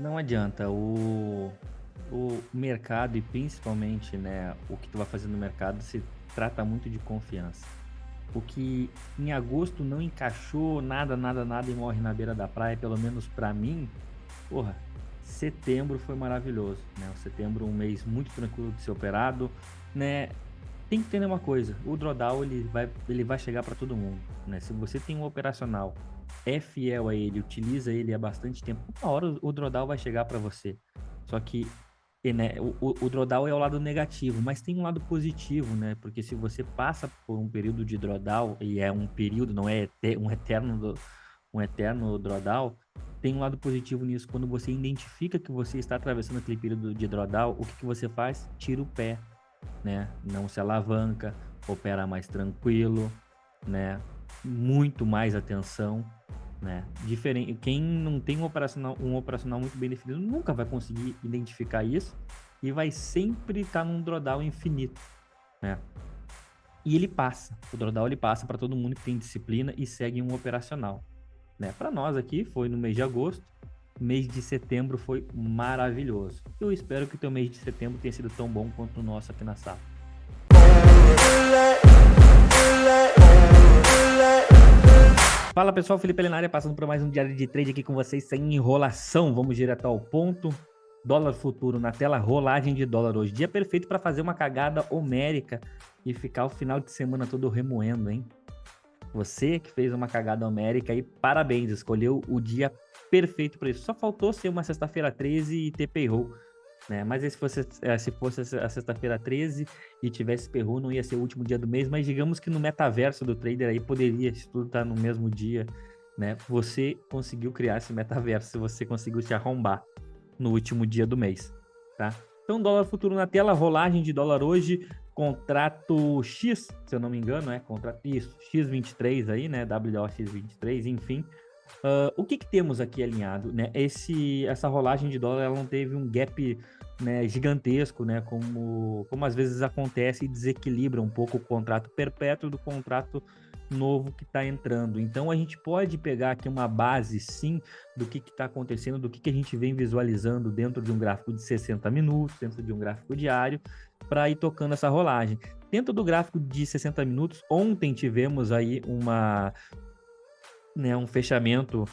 Não adianta. O mercado e principalmente, né, o que tu vai fazer no mercado se trata muito de confiança. O que em agosto não encaixou nada, nada, nada e morre na beira da praia, pelo menos pra mim, porra, setembro foi maravilhoso, né? O setembro, um mês muito tranquilo de ser operado, né? Tem que entender uma coisa, o drawdown ele vai chegar para todo mundo, né? Se você tem um operacional, é fiel a ele, utiliza ele há bastante tempo, uma hora o drawdown vai chegar para você. Só que, né, o drawdown é o lado negativo, mas tem um lado positivo, né? Porque se você passa por um período de drawdown, e é um período, não é um eterno drawdown, tem um lado positivo nisso. Quando você identifica que você está atravessando aquele período de drawdown, o que que você faz? Tira o pé, né? Não se alavanca, opera mais tranquilo, né? Muito mais atenção, né? Diferente, quem não tem um operacional muito bem definido nunca vai conseguir identificar isso e vai sempre estar num drawdown infinito, né? E ele passa, o drawdown ele passa para todo mundo que tem disciplina e segue um operacional, né? Para nós aqui foi no mês de agosto, mês de setembro foi maravilhoso. Eu espero que o teu mês de setembro tenha sido tão bom quanto o nosso aqui na sala. Fala pessoal, Felipe Lenária passando por mais um diário de trade aqui com vocês sem enrolação. Vamos direto ao ponto. Dólar futuro na tela, rolagem de dólar hoje. Dia perfeito para fazer uma cagada homérica e ficar o final de semana todo remoendo, hein? Você que fez uma cagada homérica aí, parabéns, escolheu o dia perfeito para isso. Só faltou ser uma sexta-feira 13 e ter payroll, né? Mas se fosse a sexta-feira 13 e tivesse payroll, não ia ser o último dia do mês, mas digamos que no metaverso do trader aí poderia, se tudo tá no mesmo dia, né? Você conseguiu criar esse metaverso, você conseguiu se arrombar no último dia do mês, tá? Então, dólar futuro na tela, rolagem de dólar hoje, contrato X, se eu não me engano, contrato isso, X23 aí, né? WOX23, enfim. O que temos aqui alinhado, né? Essa rolagem de dólar, ela não teve um gap, né, gigantesco, né? Como às vezes acontece e desequilibra um pouco o contrato perpétuo do contrato novo que está entrando. Então a gente pode pegar aqui uma base, sim, do que está acontecendo, do que a gente vem visualizando dentro de um gráfico de 60 minutos, dentro de um gráfico diário, para ir tocando essa rolagem. Dentro do gráfico de 60 minutos, ontem tivemos aí um fechamento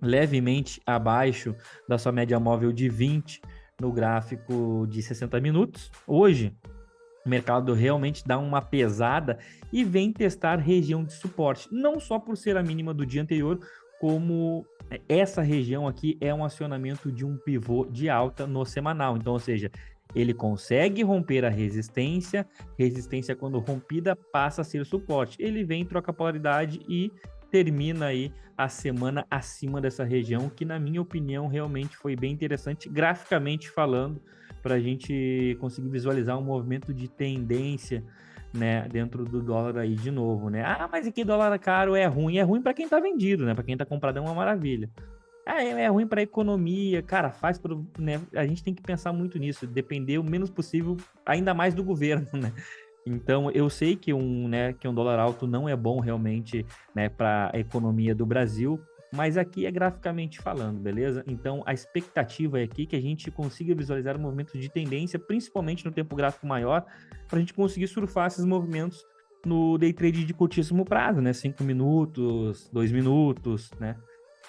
levemente abaixo da sua média móvel de 20 no gráfico de 60 minutos. Hoje, o mercado realmente dá uma pesada e vem testar região de suporte, não só por ser a mínima do dia anterior, como essa região aqui é um acionamento de um pivô de alta no semanal. Então, ou seja, ele consegue romper a resistência, resistência quando rompida passa a ser suporte. Ele vem, troca polaridade e termina aí a semana acima dessa região, que na minha opinião realmente foi bem interessante, graficamente falando, para a gente conseguir visualizar um movimento de tendência, né, dentro do dólar aí de novo, né? Ah, mas aqui dólar caro é ruim. É ruim para quem tá vendido, né? Para quem tá comprado é uma maravilha. Ah, é ruim para a economia, cara, né? A gente tem que pensar muito nisso, depender o menos possível, ainda mais do governo, né? Então, eu sei que um dólar alto não é bom realmente, né, para a economia do Brasil, mas aqui é graficamente falando, beleza? Então, a expectativa é aqui que a gente consiga visualizar um movimento de tendência, principalmente no tempo gráfico maior, para a gente conseguir surfar esses movimentos no day trade de curtíssimo prazo, né? 5 minutos, 2 minutos, né?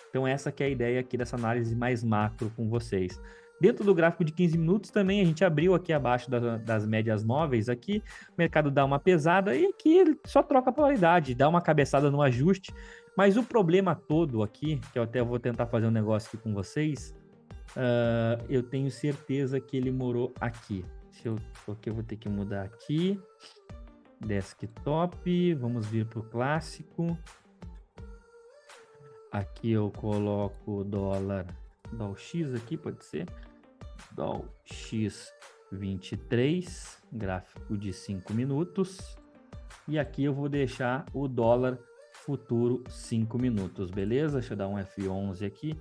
Então, essa que é a ideia aqui dessa análise mais macro com vocês. Dentro do gráfico de 15 minutos também, a gente abriu aqui abaixo das médias móveis, aqui o mercado dá uma pesada e aqui ele só troca a polaridade, dá uma cabeçada no ajuste, mas o problema todo aqui, que eu até vou tentar fazer um negócio aqui com vocês, eu tenho certeza que ele morou aqui. Porque eu vou ter que mudar aqui, desktop, vamos vir para o clássico. Aqui eu coloco dólar X aqui, pode ser? Dólar X 23, gráfico de 5 minutos. E aqui eu vou deixar o dólar futuro 5 minutos, beleza? Deixa eu dar um F11 aqui.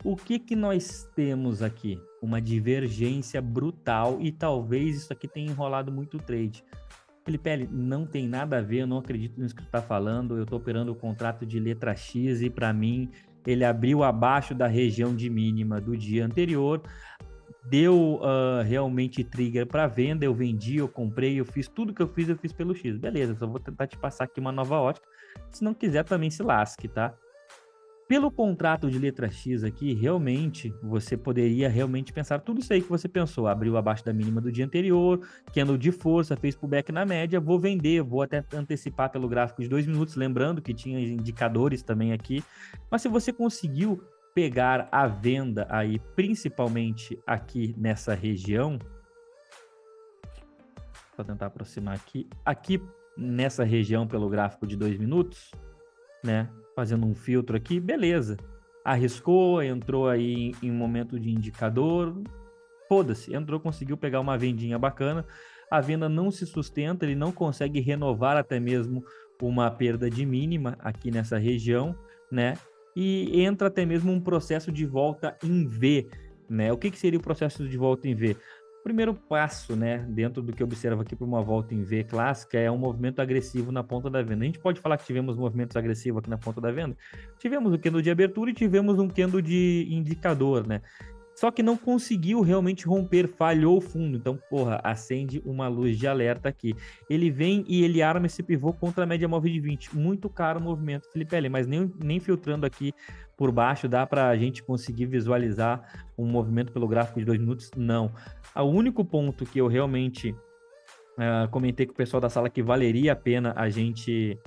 O que nós temos aqui? Uma divergência brutal e talvez isso aqui tenha enrolado muito o trade. Felipe, não tem nada a ver, eu não acredito nisso que tu tá falando, eu tô operando o contrato de letra X e para mim ele abriu abaixo da região de mínima do dia anterior, deu realmente trigger para venda, eu vendi, eu comprei, eu fiz tudo que eu fiz pelo X. Beleza, só vou tentar te passar aqui uma nova ótica. Se não quiser, também se lasque, tá? Pelo contrato de letra X aqui, realmente, você poderia realmente pensar tudo isso aí que você pensou. Abriu abaixo da mínima do dia anterior, candle de força, fez pullback na média, vou vender, vou até antecipar pelo gráfico de 2 minutos, lembrando que tinha indicadores também aqui. Mas se você conseguiu pegar a venda aí, principalmente aqui nessa região, vou tentar aproximar aqui nessa região pelo gráfico de 2 minutos, né? Fazendo um filtro aqui, beleza. Arriscou, entrou aí em momento de indicador, foda-se, entrou, conseguiu pegar uma vendinha bacana. A venda não se sustenta, ele não consegue renovar até mesmo uma perda de mínima aqui nessa região, né? E entra até mesmo um processo de volta em V, né? O que seria o processo de volta em V? O primeiro passo, né, dentro do que eu observo aqui para uma volta em V clássica, é um movimento agressivo na ponta da venda. A gente pode falar que tivemos movimentos agressivos aqui na ponta da venda? Tivemos um candle de abertura e tivemos um candle de indicador, né? Só que não conseguiu realmente romper, falhou o fundo. Então, porra, acende uma luz de alerta aqui. Ele vem e ele arma esse pivô contra a média móvel de 20. Muito caro o movimento, Felipe L, mas nem filtrando aqui por baixo dá para a gente conseguir visualizar um movimento pelo gráfico de 2 minutos? Não. O único ponto que eu realmente comentei com o pessoal da sala que valeria a pena a gente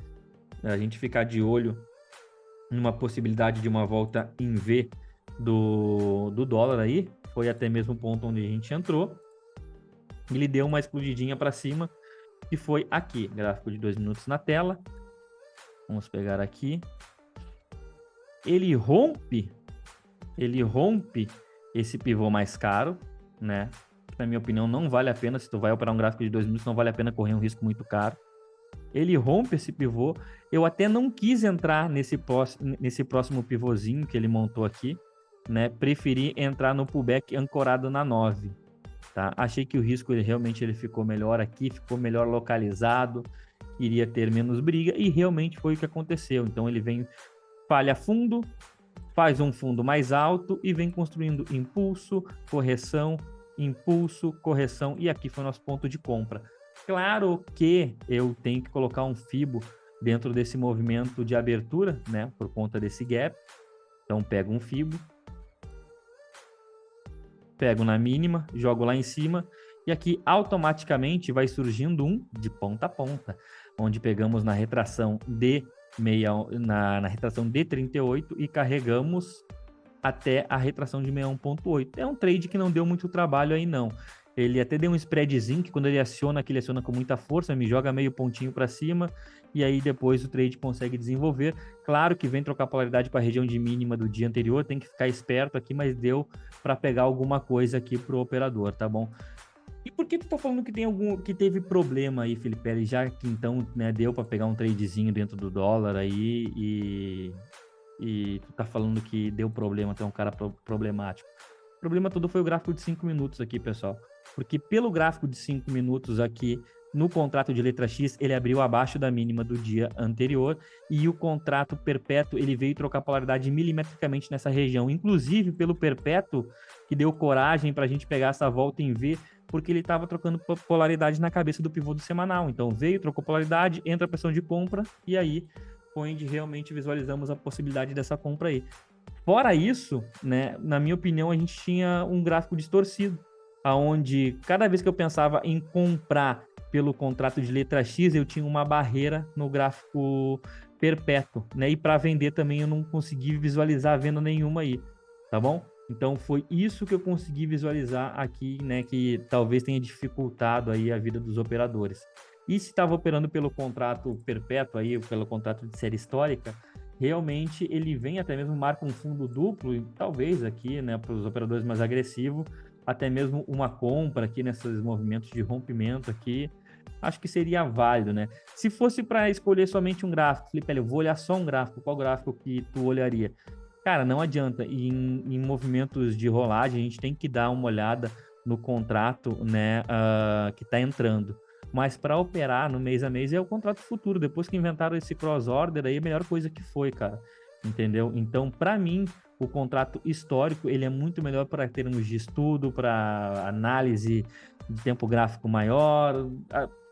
ficar de olho numa possibilidade de uma volta em V do dólar aí, foi até mesmo o ponto onde a gente entrou. Ele deu uma explodidinha para cima, que foi aqui, gráfico de 2 minutos na tela. Vamos pegar aqui. Ele rompe esse pivô mais caro, né? Na minha opinião, não vale a pena, se tu vai operar um gráfico de 2 minutos, não vale a pena correr um risco muito caro. Ele rompe esse pivô. Eu até não quis entrar nesse próximo pivôzinho que ele montou aqui, né? Preferi entrar no pullback ancorado na 9, tá? Achei que o risco realmente ficou melhor aqui, ficou melhor localizado, iria ter menos briga, e realmente foi o que aconteceu. Então ele vem, falha fundo, faz um fundo mais alto e vem construindo impulso, correção, e aqui foi o nosso ponto de compra. Claro que eu tenho que colocar um FIBO dentro desse movimento de abertura, né, por conta desse gap. Então pego um FIBO, pego na mínima, jogo lá em cima, e aqui automaticamente vai surgindo um de ponta a ponta, onde pegamos na retração na retração D38 e carregamos até a retração de 61.8. É um trade que não deu muito trabalho aí não. Ele até deu um spreadzinho, que quando ele aciona, que ele aciona com muita força, me joga meio pontinho para cima, e aí depois o trade consegue desenvolver. Claro que vem trocar polaridade para a região de mínima do dia anterior, tem que ficar esperto aqui, mas deu para pegar alguma coisa aqui pro operador, tá bom? E por que tu tá falando que teve problema aí, Felipe? Ele já que então, né, deu para pegar um tradezinho dentro do dólar aí e tu tá falando que deu problema, tu é um cara problemático. O problema todo foi o gráfico de 5 minutos aqui, pessoal. Porque pelo gráfico de 5 minutos aqui, no contrato de letra X, ele abriu abaixo da mínima do dia anterior, e o contrato perpétuo, ele veio trocar polaridade milimetricamente nessa região, inclusive pelo perpétuo, que deu coragem para a gente pegar essa volta em V, porque ele estava trocando polaridade na cabeça do pivô do semanal. Então veio, trocou polaridade, entra a pressão de compra, e aí foi onde realmente visualizamos a possibilidade dessa compra aí. Fora isso, né, na minha opinião, a gente tinha um gráfico distorcido, aonde cada vez que eu pensava em comprar pelo contrato de letra X, eu tinha uma barreira no gráfico perpétuo, né? E para vender também eu não consegui visualizar venda nenhuma aí, tá bom? Então foi isso que eu consegui visualizar aqui, né? Que talvez tenha dificultado aí a vida dos operadores. E se estava operando pelo contrato perpétuo aí, pelo contrato de série histórica, realmente ele vem até mesmo marca um fundo duplo, e talvez aqui, né, para os operadores mais agressivos, até mesmo uma compra aqui nesses movimentos de rompimento aqui, acho que seria válido, né? Se fosse para escolher somente um gráfico, Felipe, eu vou olhar só um gráfico, qual gráfico que tu olharia? Cara, não adianta. Em movimentos de rolagem, a gente tem que dar uma olhada no contrato, né, que está entrando. Mas para operar no mês a mês é o contrato futuro. Depois que inventaram esse cross order aí, a melhor coisa que foi, cara. entendeu? Então, para mim, o contrato histórico, ele é muito melhor para termos de estudo, para análise de tempo gráfico maior.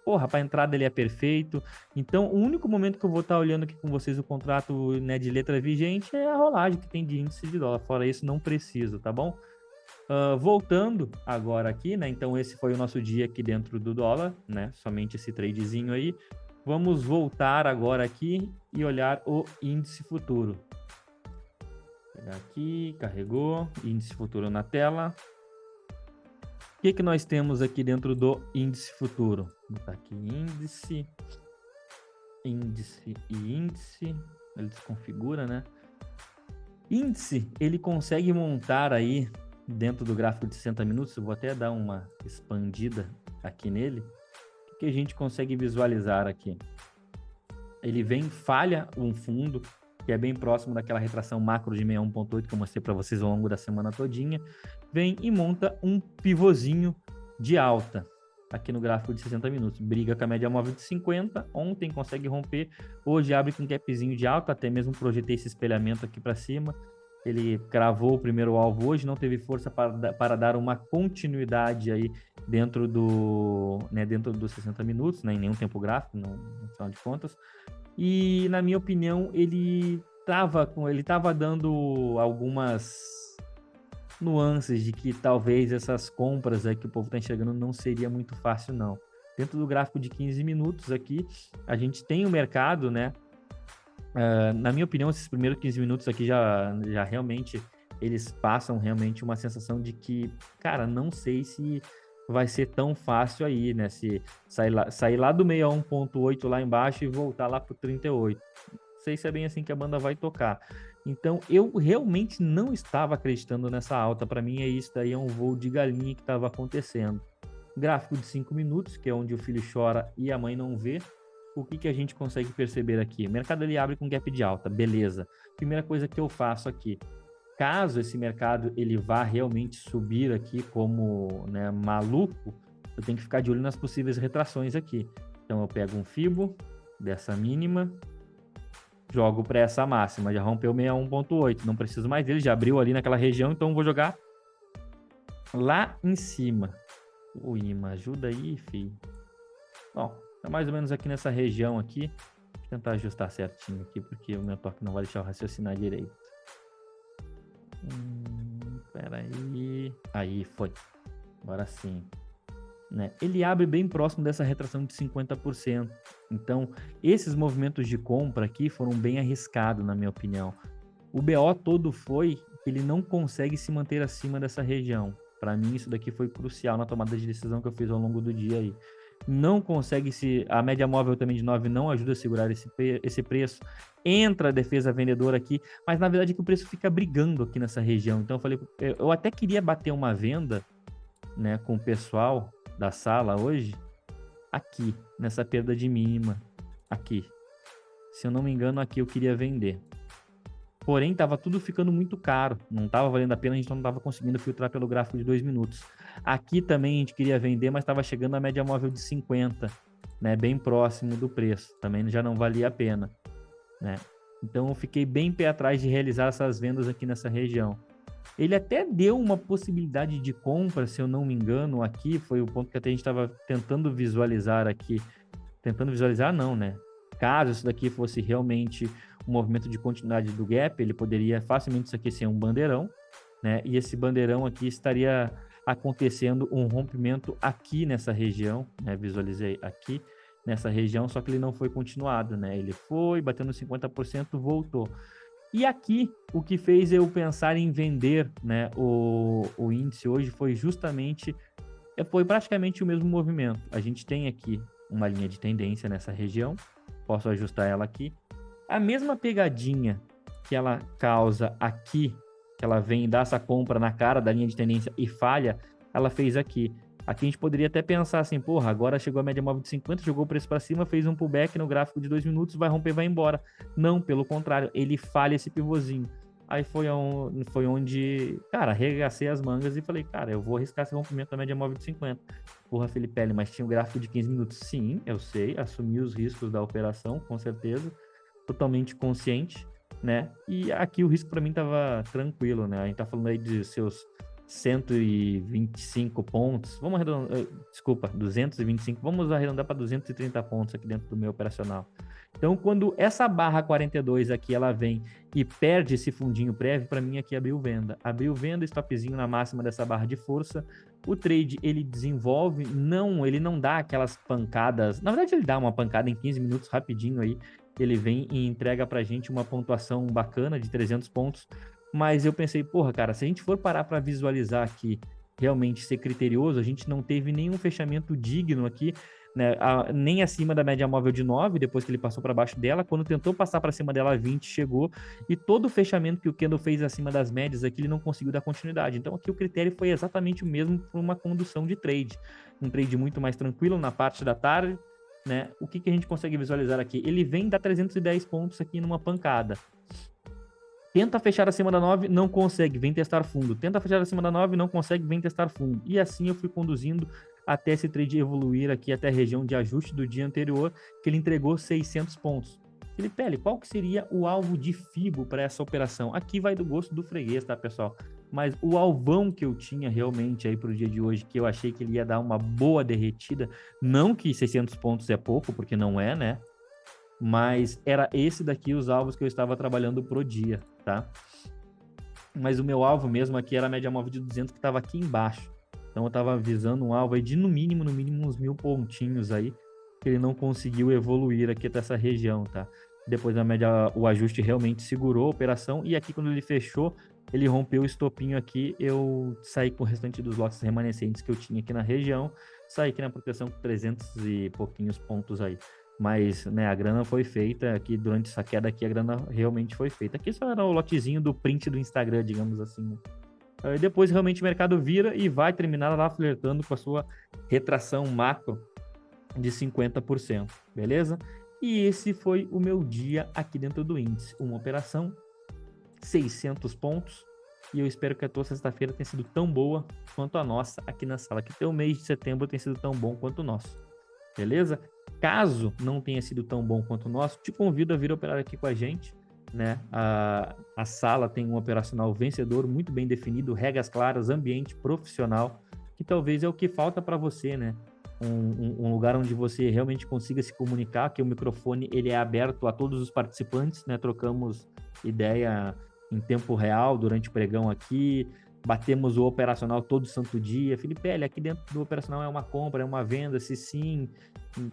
Porra, para entrada ele é perfeito. Então, o único momento que eu vou estar olhando aqui com vocês o contrato, né, de letra vigente é a rolagem que tem de índice de dólar. Fora isso, não preciso, tá bom? Voltando agora aqui, né? Então, esse foi o nosso dia aqui dentro do dólar, né? Somente esse tradezinho aí. Vamos voltar agora aqui e olhar o índice futuro. Vou pegar aqui, carregou, índice futuro na tela. O que nós temos aqui dentro do índice futuro? Vou botar aqui índice e índice. Ele desconfigura, né? Índice, ele consegue montar aí dentro do gráfico de 60 minutos. Eu vou até dar uma expandida aqui nele. O que a gente consegue visualizar aqui? Ele vem, falha um fundo, que é bem próximo daquela retração macro de 61.8 que eu mostrei para vocês ao longo da semana todinha. Vem e monta um pivôzinho de alta aqui no gráfico de 60 minutos. Briga com a média móvel de 50. Ontem consegue romper. Hoje abre com um gapzinho de alta. Até mesmo projetei esse espelhamento aqui para cima. Ele cravou o primeiro alvo hoje. Não teve força para dar uma continuidade aí dentro dos 60 minutos, né, em nenhum tempo gráfico, no final de contas. E, na minha opinião, ele estava dando algumas nuances de que talvez essas compras aí que o povo está enxergando não seria muito fácil, não. Dentro do gráfico de 15 minutos aqui, a gente tem o mercado, né? Na minha opinião, esses primeiros 15 minutos aqui já realmente, eles passam realmente uma sensação de que, cara, não sei se vai ser tão fácil aí, né? Se sair lá do 61.8 lá embaixo e voltar lá pro 38. Não sei se é bem assim que a banda vai tocar. Então, eu realmente não estava acreditando nessa alta. Para mim, isso daí é um voo de galinha que estava acontecendo. Gráfico de 5 minutos, que é onde o filho chora e a mãe não vê. O que a gente consegue perceber aqui? O mercado ele abre com gap de alta, beleza. Primeira coisa que eu faço aqui, caso esse mercado ele vá realmente subir aqui como, né, maluco, eu tenho que ficar de olho nas possíveis retrações aqui. Então eu pego um fibo dessa mínima, jogo para essa máxima, já rompeu 61.8, não preciso mais dele, já abriu ali naquela região, então vou jogar lá em cima. O imã, ajuda aí, filho. Bom, tá mais ou menos aqui nessa região aqui. Vou tentar ajustar certinho aqui, porque o meu toque não vai deixar eu raciocinar direito. Espera aí. Aí, foi. Agora sim. Né? Ele abre bem próximo dessa retração de 50%. Então, esses movimentos de compra aqui foram bem arriscados, na minha opinião. O BO todo foi que ele não consegue se manter acima dessa região. Para mim, isso daqui foi crucial na tomada de decisão que eu fiz ao longo do dia aí. Não consegue se... A média móvel também de 9 não ajuda a segurar esse preço. Entra a defesa vendedora aqui, mas na verdade é que o preço fica brigando aqui nessa região. Então eu falei, eu até queria bater uma venda, né, com o pessoal da sala hoje, aqui, nessa perda de mínima, aqui. Se eu não me engano, aqui eu queria vender. Porém, estava tudo ficando muito caro. Não estava valendo a pena, a gente não estava conseguindo filtrar pelo gráfico de 2 minutos. Aqui também a gente queria vender, mas estava chegando a média móvel de 50, né? Bem próximo do preço. Também já não valia a pena, né? Então eu fiquei bem pé atrás de realizar essas vendas aqui nessa região. Ele até deu uma possibilidade de compra, se eu não me engano, aqui. Foi o ponto que até a gente estava tentando visualizar aqui. Tentando visualizar, não, né? Caso isso daqui fosse realmente um movimento de continuidade do gap, ele poderia facilmente isso aqui ser um bandeirão, né? E esse bandeirão aqui estaria acontecendo um rompimento aqui nessa região, né? Visualizei aqui nessa região, só que ele não foi continuado, né? Ele foi batendo 50%, voltou. E aqui, o que fez eu pensar em vender, né, o índice hoje foi praticamente o mesmo movimento. A gente tem aqui uma linha de tendência nessa região, posso ajustar ela aqui. A mesma pegadinha que ela causa aqui, que ela vem dar essa compra na cara da linha de tendência e falha, ela fez aqui. Aqui a gente poderia até pensar assim, porra, agora chegou a média móvel de 50, jogou o preço para cima, fez um pullback no gráfico de 2 minutos, vai romper, vai embora. Não, pelo contrário, ele falha esse pivôzinho. Aí foi onde, cara, arregacei as mangas e falei, cara, eu vou arriscar esse rompimento da média móvel de 50. Porra, Felipe, mas tinha um gráfico de 15 minutos. Sim, eu sei, assumi os riscos da operação, com certeza, totalmente consciente. né? E aqui o risco para mim tava tranquilo, né? A gente tá falando aí de seus 125 pontos. Vamos arredondar, desculpa, 225. Vamos arredondar para 230 pontos aqui dentro do meu operacional. Então, quando essa barra 42 aqui ela vem e perde esse fundinho prévio, para mim aqui abriu venda. Abriu venda, stopzinho na máxima dessa barra de força. O trade ele desenvolve, ele não dá aquelas pancadas. Na verdade, ele dá uma pancada em 15 minutos rapidinho aí. Ele vem e entrega pra gente uma pontuação bacana de 300 pontos. Mas eu pensei, porra, cara, se a gente for parar para visualizar aqui, realmente ser criterioso, a gente não teve nenhum fechamento digno aqui, né? Nem acima da média móvel de 9, depois que ele passou para baixo dela. Quando tentou passar para cima dela, 20 chegou. E todo o fechamento que o Candle fez acima das médias aqui, ele não conseguiu dar continuidade. Então aqui o critério foi exatamente o mesmo para uma condução de trade. Um trade muito mais tranquilo na parte da tarde, né? O que a gente consegue visualizar aqui? Ele vem dar 310 pontos aqui numa pancada. Tenta fechar acima da 9, não consegue, vem testar fundo. Tenta fechar acima da 9, não consegue, vem testar fundo. E assim eu fui conduzindo até esse trade evoluir aqui até a região de ajuste do dia anterior, que ele entregou 600 pontos. Felipe, qual que seria o alvo de FIBO para essa operação? Aqui vai do gosto do freguês, tá, pessoal? Mas o alvão que eu tinha realmente aí para o dia de hoje, que eu achei que ele ia dar uma boa derretida, não que 600 pontos é pouco, porque não é, né? Mas era esse daqui os alvos que eu estava trabalhando pro dia, tá? Mas o meu alvo mesmo aqui era a média móvel de 200 que estava aqui embaixo. Então eu estava visando um alvo aí de no mínimo uns 1000 pontinhos aí, que ele não conseguiu evoluir aqui até essa região, tá? Depois da média, o ajuste realmente segurou a operação e aqui quando ele fechou, ele rompeu o estopinho aqui, eu saí com o restante dos lotes remanescentes que eu tinha aqui na região, saí aqui na proteção com 300 e pouquinhos pontos aí. Mas, né, a grana foi feita aqui, durante essa queda aqui, a grana realmente foi feita. Aqui só era o lotezinho do print do Instagram, digamos assim, né? Aí depois realmente o mercado vira e vai terminar lá flertando com a sua retração macro de 50%, beleza? E esse foi o meu dia aqui dentro do índice. Uma operação, 600 pontos, e eu espero que a tua sexta-feira tenha sido tão boa quanto a nossa aqui na sala, que teu mês de setembro tenha sido tão bom quanto o nosso, beleza? Caso não tenha sido tão bom quanto o nosso, te convido a vir operar aqui com a gente, né? A sala tem um operacional vencedor muito bem definido, regras claras, ambiente profissional, que talvez é o que falta para você, né? Um lugar onde você realmente consiga se comunicar, que o microfone ele é aberto a todos os participantes, né? Trocamos ideia em tempo real durante o pregão aqui, batemos o operacional todo santo dia. Felipe, aqui dentro do operacional é uma compra, é uma venda, se sim,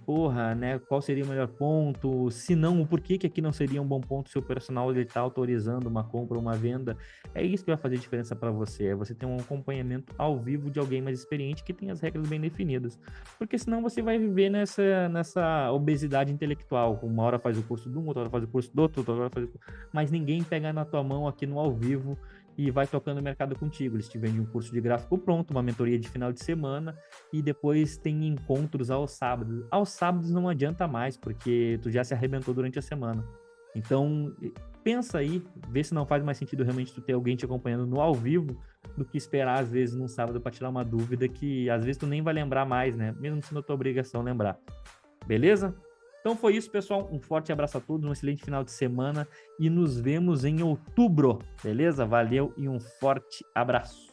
porra, né? Qual seria o melhor ponto? Se não, o porquê que aqui não seria um bom ponto se o operacional está autorizando uma compra ou uma venda? É isso que vai fazer diferença para você. É você ter um acompanhamento ao vivo de alguém mais experiente que tem as regras bem definidas. Porque senão você vai viver nessa obesidade intelectual. Uma hora faz o curso de um, outra hora faz o curso do outro, outra hora faz o... Mas ninguém pega na tua mão aqui no ao vivo e vai tocando o mercado contigo. Eles te vendem um curso de gráfico pronto, uma mentoria de final de semana e depois tem encontros aos sábados. Aos sábados não adianta mais, porque tu já se arrebentou durante a semana. Então, pensa aí, vê se não faz mais sentido realmente tu ter alguém te acompanhando no ao vivo do que esperar, às vezes, num sábado para tirar uma dúvida que, às vezes, tu nem vai lembrar mais, né? Mesmo sendo a tua obrigação lembrar. Beleza? Então foi isso, pessoal. Um forte abraço a todos, um excelente final de semana e nos vemos em outubro, beleza? Valeu e um forte abraço.